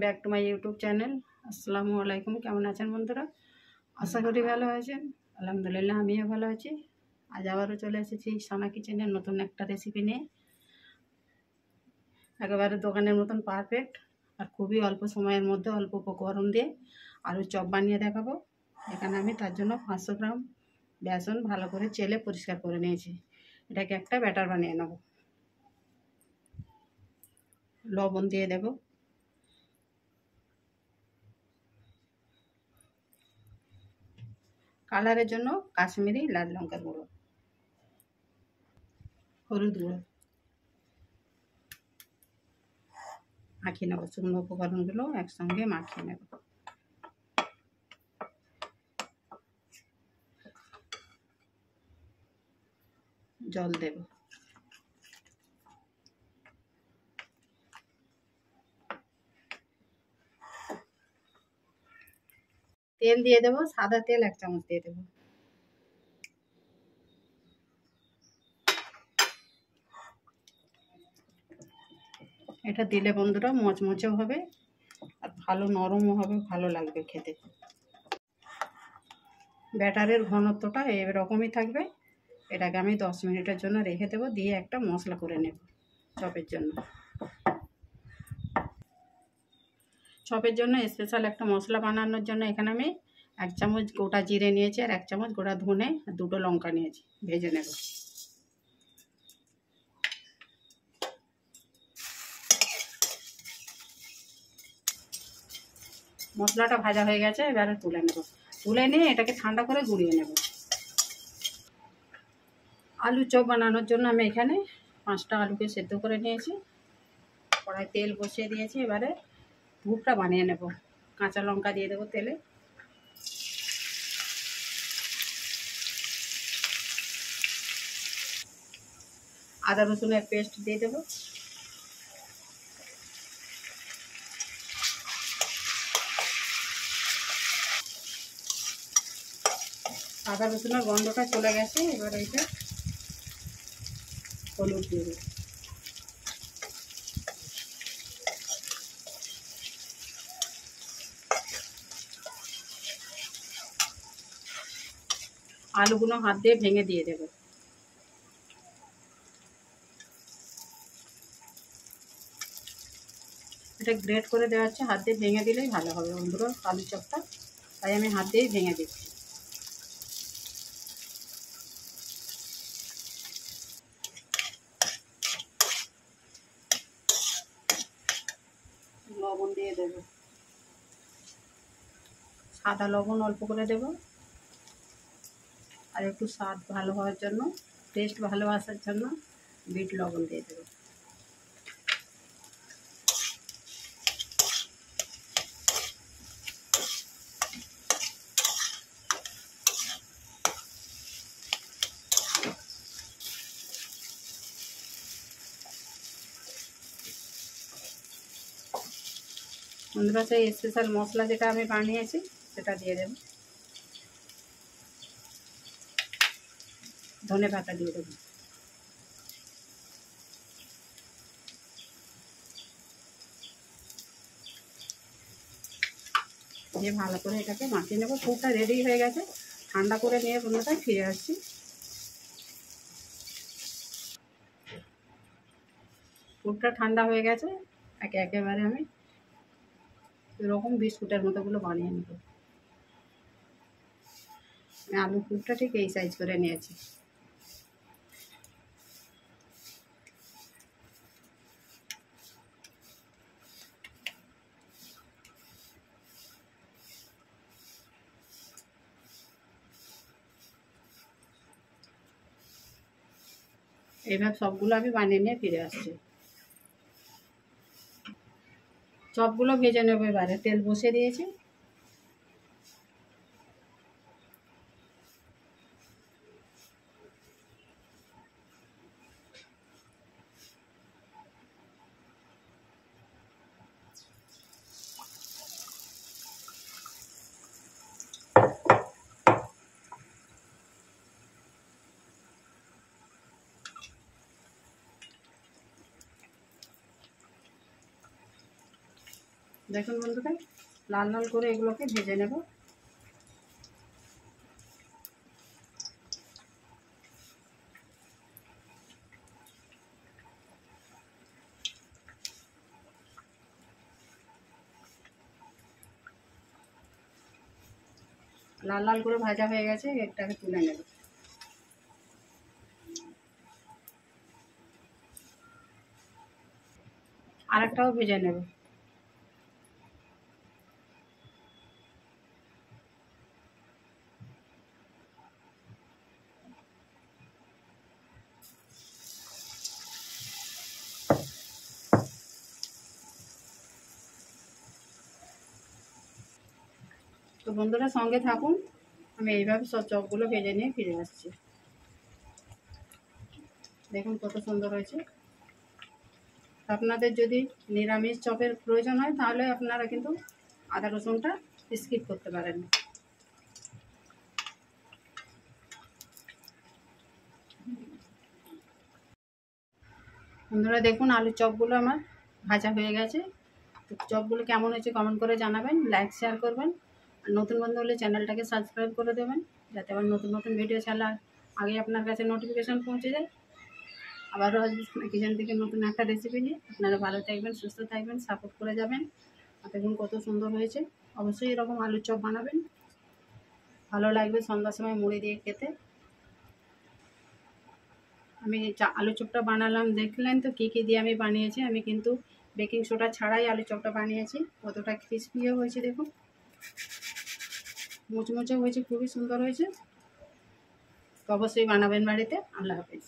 Back to my YouTube channel. আসসালামু আলাইকুম। কেমন আছেন বন্ধুরা? আশা করি ভালো আছেন। আলহামদুলিল্লাহ আমিও ভালো আছি। আজ আবারও চলে এসেছি সানা কিচেনের নতুন একটা রেসিপি নিয়ে। একেবারে দোকানের মতন পারফেক্ট আর খুবই অল্প সময়ের মধ্যে অল্প উপকরণ দিয়ে আলুর চপ বানিয়ে দেখাবো। এখানে আমি তার জন্য 500 গ্রাম বেসন ভালো করে চেলে পরিষ্কার করে নিয়েছি। এটাকে একটা ব্যাটার বানিয়ে নেব। লবণ দিয়ে দেব, কালারের জন্য কাশ্মীরি লাল লঙ্কার গুঁড়ো, হলুদ গুঁড়ো, মাখিয়ে নেব। শুকনো উপকরণগুলো একসঙ্গে মাখিয়ে নেব। জল দেব, তেল দিয়ে দেবো। সাদা তেল 1 চামচ দিয়ে দেবো। এটা দিলে বন্ধুরা মচমচেও হবে আর ভালো নরমও হবে, ভালো লাগবে খেতে। ব্যাটারের ঘনত্বটা এরকমই থাকবে। এটাকে আমি 10 মিনিটের জন্য রেখে দেবো, দিয়ে একটা মশলা করে নেব চপের জন্য। চপের জন্য স্পেশাল একটা মশলা বানানোর জন্য এখানে আমি 1 চামচ গোটা জিরে নিয়েছি আর 1 চামচ গোটা ধনে আর 2টো লঙ্কা নিয়েছি। ভেজে নেব। মশলাটা ভাজা হয়ে গেছে, এবারে তুলে নেব। তুলে নিয়ে এটাকে ঠান্ডা করে গুঁড়িয়ে নেব। আলু চপ বানানোর জন্য আমি এখানে 5টা আলুকে সেদ্ধ করে নিয়েছি। কড়াই তেল বসিয়ে দিয়েছি। এবারে পুরটা বানিয়ে নেব। কাঁচা লঙ্কা দিয়ে দেবো তেলে, আদা রসুনের পেস্ট দিয়ে দেবো, আদা রসুনের গন্ধটা চলে গেছে। এবার এইটা হলুদ দিয়ে দেবো, আলুগুলো হাত দিয়ে ভেঙে দিয়ে দেবো। এটা গ্রেট করে দেওয়া হচ্ছে, হাত দিয়ে ভেঙে দিলেই ভালো হবে বন্ধুরা আলু চপটা, তাই আমি হাত দিয়েই ভেঙে দিচ্ছি। লবণ দিয়ে দেবো, সাদা লবণ অল্প করে দেবো, আর একটু স্বাদ ভালো হওয়ার জন্য, টেস্ট ভালো আসার জন্য বিট লবণ দিয়ে দেবো। বন্ধুরা সেই স্পেশাল মশলা যেটা আমি বানিয়েছি সেটা দিয়ে দেবো। ধনে পাতা দিয়ে দেবো। দিয়ে ভালো করে এটাকে মাখিয়ে নেবো। পুরটা রেডি হয়ে গেছে। ঠান্ডা করে নিয়ে বন্ধুরা ফিরে আসছি। পুরটা ঠান্ডা হয়ে গেছে। একেবারে আমি এরকম বিস্কুটের মতোগুলো বানিয়ে নেব। আমি আলু পুরটা ঠিক এই সাইজ করে নিয়েছি। এইভাবে সবগুলো আমি বানিয়ে নিয়ে ফিরে আসছি। চপগুলো ভেজে নেবো। এবারে তেল বসিয়ে দিয়েছি। দেখুন বন্ধুরা, লাল লাল করে এগুলোকে ভেজে নেব। লাল লাল করে ভাজা হয়ে গেছে, একটাকে তুলে নেব। আরেকটাও ভেজে নেব। তো বন্ধুরা সঙ্গে থাকুন, আমি এইভাবে সব চপগুলো ভেজে নিয়ে ফিরে আসছি। দেখুন কত সুন্দর হয়েছে। আপনাদের যদি নিরামিষ চপের প্রয়োজন হয় তাহলে আপনারা কিন্তু আদা রসুনটা স্কিপ করতে পারেন। বন্ধুরা দেখুন আলুর চপগুলো আমার ভাজা হয়ে গেছে। তো চপগুলো কেমন হয়েছে কমেন্ট করে জানাবেন, লাইক শেয়ার করবেন। আর নতুন বন্ধু হলে চ্যানেলটাকে সাবস্ক্রাইব করে দেবেন, যাতে আবার নতুন নতুন ভিডিও ছাড়ার আগে আপনার কাছে নোটিফিকেশান পৌঁছে যায়। আবারও আসবে কিচেন থেকে নতুন একটা রেসিপি নিয়ে। আপনারা ভালো থাকবেন, সুস্থ থাকবেন, সাপোর্ট করে যাবেন। আর দেখুন কত সুন্দর হয়েছে। অবশ্যই এরকম আলুর চপ বানাবেন, ভালো লাগবে সন্ধ্যার সময় মুড়ি দিয়ে খেতে। আমি আলু চপটা বানালাম, দেখলেন তো কী কী দিয়ে আমি বানিয়েছি। আমি কিন্তু বেকিং সোডা ছাড়াই আলু চপটা বানিয়েছি। কতটা ক্রিস্পিও হয়েছে দেখুন, মুচমুচে হয়েছে, খুবই সুন্দর হয়েছে। তো অবশ্যই বানাবেন বাড়িতে। আল্লাহ হাফেজ।